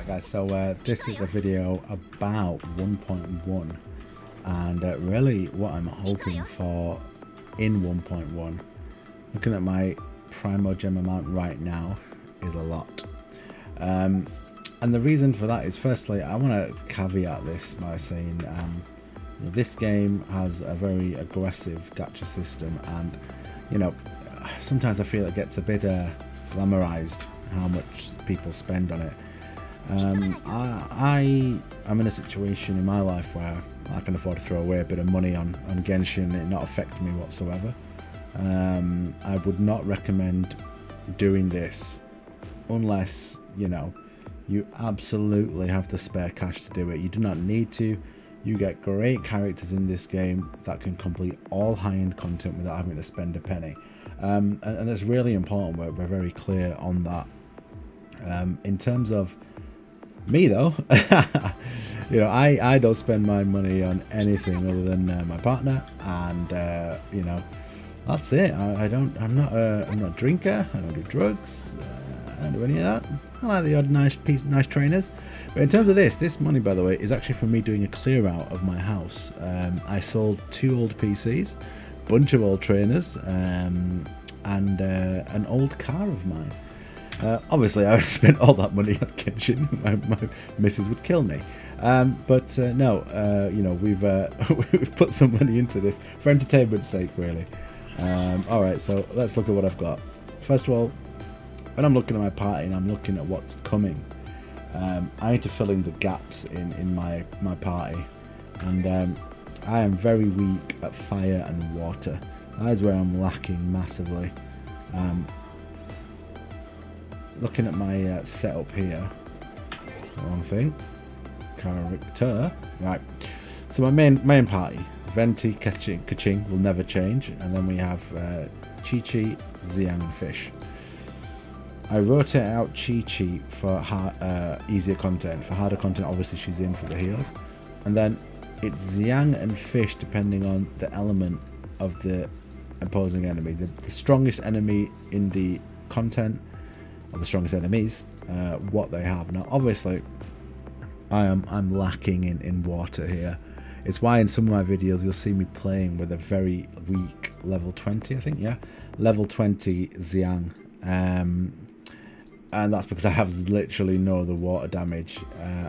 Right guys, so this is a video about 1.1 and really what I'm hoping for in 1.1. Looking at my Primogem amount right now is a lot. And the reason for that is, firstly, I want to caveat this by saying this game has a very aggressive gacha system, and you know, sometimes I feel it gets a bit glamorized how much people spend on it. I am in a situation in my life where I can afford to throw away a bit of money on Genshin and it not affect me whatsoever. I would not recommend doing this unless, you know, you absolutely have the spare cash to do it. You do not need to. You get great characters in this game that can complete all high-end content without having to spend a penny. And it's really important we're very clear on that. In terms of me though, you know, I don't spend my money on anything other than my partner, and you know, that's it. I'm not a drinker. I don't do drugs. I don't do any of that. I like the odd nice trainers. But in terms of this money, by the way, is actually from me doing a clear out of my house. I sold 2 old PCs, bunch of old trainers, and an old car of mine. Obviously, I spent all that money on Genshin. My missus would kill me. But no, you know, we've put some money into this for entertainment's sake, really. All right, so let's look at what I've got. First of all, when I'm looking at my party and I'm looking at what's coming, I need to fill in the gaps in my party, and I am very weak at fire and water. That is where I'm lacking massively. Looking at my setup here, wrong thing, character, right. So my main party, Venti, Kaching will never change, and then we have Chi-Chi, Xiang, and Fish. I rotate out Chi-Chi for easier content. For harder content, obviously she's in for the heals, and then it's Xiang and Fish depending on the element of the opposing enemy. The strongest enemy in the content, or the strongest enemies, what they have. Now obviously I'm lacking in water here. It's why in some of my videos you'll see me playing with a very weak level 20, I think, yeah, level 20 Xiang, and that's because I have literally no other water damage.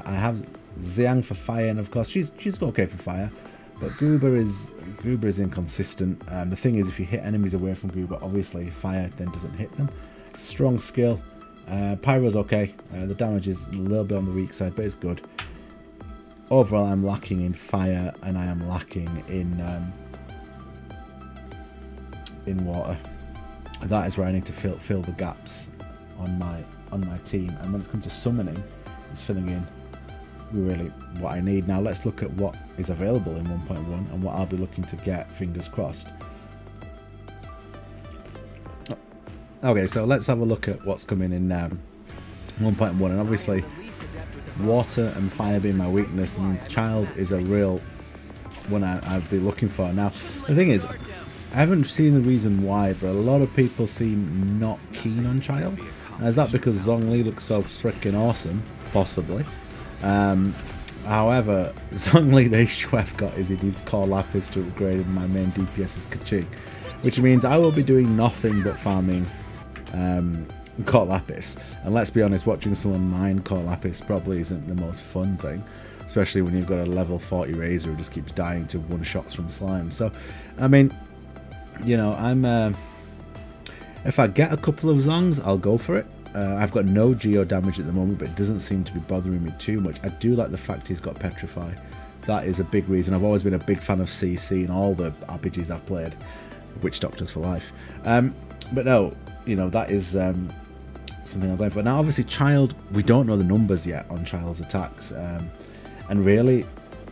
I have Xiang for fire, and of course she's okay for fire, but Goober is inconsistent. The thing is, if you hit enemies away from Goober, obviously fire then doesn't hit them. It's a strong skill. Pyro's okay. The damage is a little bit on the weak side, but it's good. Overall, I'm lacking in fire, and I am lacking in water. That is where I need to fill the gaps on my team. And when it comes to summoning, it's filling in really what I need. Now let's look at what is available in 1.1 and what I'll be looking to get, fingers crossed. Okay, so let's have a look at what's coming in 1.1, and obviously water and fire being my weakness means Child is a real one I'd be looking for. Now the thing is, I haven't seen the reason why, but a lot of people seem not keen on Child. Now, is that because Zhongli looks so freaking awesome? Possibly. However, Zhongli, the issue I've got is he needs Core Lapis to upgrade, and my main DPS is Kaching, which means I will be doing nothing but farming Core Lapis. And let's be honest, watching someone mine Core Lapis probably isn't the most fun thing, especially when you've got a level 40 Razor who just keeps dying to one-shots from slime. So, I mean, you know, if I get a couple of Zongs, I'll go for it. I've got no Geo damage at the moment, but it doesn't seem to be bothering me too much. I do like the fact he's got Petrify. That is a big reason. I've always been a big fan of CC in all the RPGs I've played. Witch Doctors for life. But no, you know, that is something I'm going for. Now obviously Child, we don't know the numbers yet on Child's attacks, and really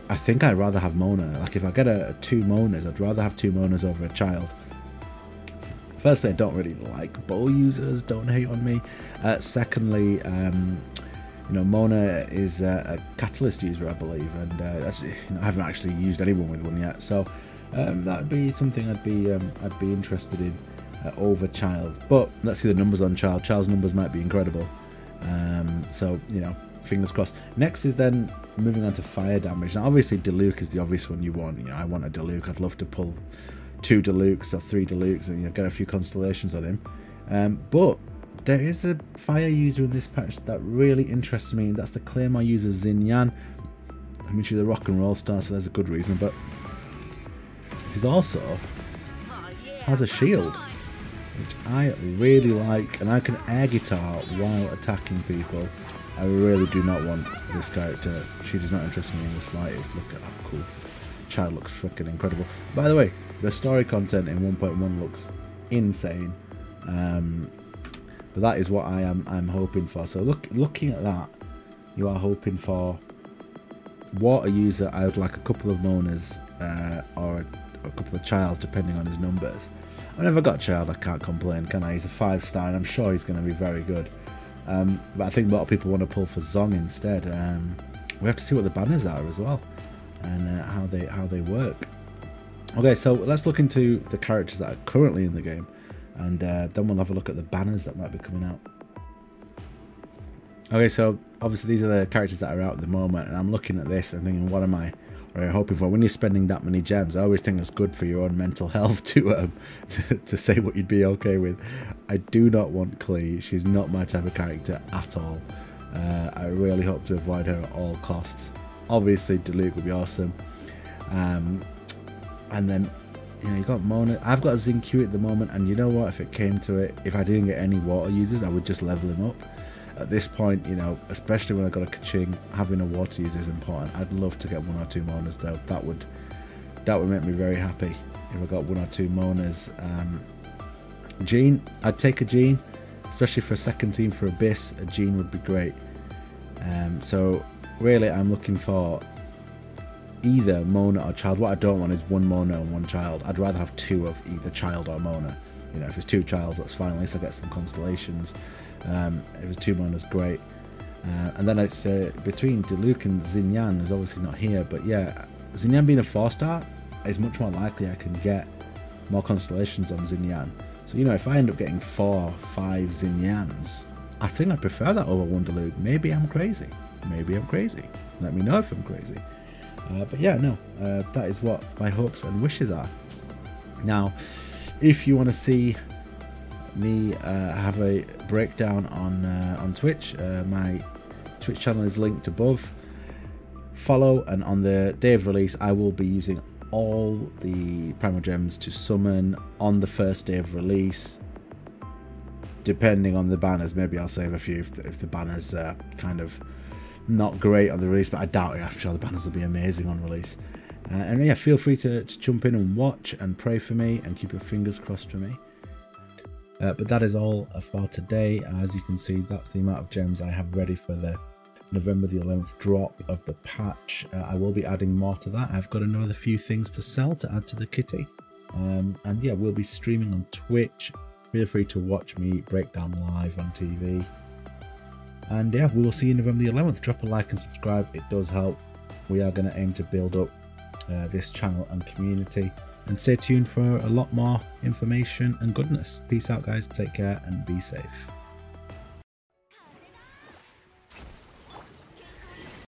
I think I'd rather have Mona. Like, if I get a 2 Monas, I'd rather have 2 Monas over a Child. Firstly, I don't really like bow users, don't hate on me. Secondly, you know, Mona is a catalyst user, I believe, and actually, you know, I haven't actually used anyone with one yet, so that would be something I'd be interested in over Child. But let's see the numbers on Child. Child's numbers might be incredible, so you know, fingers crossed. Next is then moving on to fire damage. Now obviously Diluc is the obvious one you want. You know, I want a Diluc. I'd love to pull 2 Dilucs or 3 Dilucs and, you know, get a few constellations on him. But there is a fire user in this patch that really interests me, and that's the Claymore user Xinyan. I mean, she's a rock and roll star, so there's a good reason, but she's also has a shield, which I really like, and I can air guitar while attacking people. I really do not want this character. She does not interest me in the slightest. Look at how cool. Child looks freaking incredible. By the way, the story content in 1.1 looks insane. But that is what I'm hoping for. So looking at that, you are hoping for water user. I would like a couple of Monas or a couple of Childs, depending on his numbers. I've never got Child, I can't complain, can I? He's a 5-star, and I'm sure he's going to be very good. But I think a lot of people want to pull for Zong instead. We have to see what the banners are as well, and how they work. Okay, so let's look into the characters that are currently in the game, and then we'll have a look at the banners that might be coming out. Okay, so obviously these are the characters that are out at the moment, and I'm looking at this and thinking, what am I hoping for? When you're spending that many gems, I always think it's good for your own mental health to say what you'd be okay with. I do not want Klee. She's not my type of character at all. I really hope to avoid her at all costs. Obviously Diluc would be awesome. And then, you know, you got Mona. I've got a Xingqiu at the moment, and you know what, if it came to it, if I didn't get any water users, I would just level him up. At this point, you know, especially when I got a Kaching, having a water user is important. I'd love to get 1 or 2 Monas though. That would make me very happy if I got 1 or 2 Monas. Jean, I'd take a Jean, especially for a second team for Abyss. A Jean would be great. So really, I'm looking for either Mona or Child. What I don't want is 1 Mona and 1 Child. I'd rather have 2 of either Child or Mona. You know, if it's 2 Childs, that's fine. At least I get some constellations. If it's 2 Monas, great. And then it's between Diluc and Xinyan, who's obviously not here, but yeah, Xinyan being a 4-star is much more likely I can get more constellations on Xinyan. So, you know, if I end up getting 4 or 5 Xinyans, I think I prefer that over 1 Diluc. Maybe I'm crazy. Maybe I'm crazy. Let me know if I'm crazy. But yeah, no, that is what my hopes and wishes are. Now, if you want to see me have a breakdown on Twitch, my Twitch channel is linked above. Follow, and on the day of release I will be using all the Primogems to summon on the first day of release, depending on the banners. Maybe I'll save a few if the banners are kind of not great on the release, but I doubt it. I'm sure the banners will be amazing on release. And yeah, feel free to jump in and watch and pray for me and keep your fingers crossed for me. But that is all for today. As you can see, that's the amount of gems I have ready for the November the 11th drop of the patch. I will be adding more to that. I've got another few things to sell to add to the kitty. And yeah, we'll be streaming on Twitch. Feel free to watch me break down live on TV. And yeah, we will see you November the 11th. Drop a like and subscribe. It does help. We are going to aim to build up this channel and community. And stay tuned for a lot more information and goodness. Peace out, guys. Take care and be safe.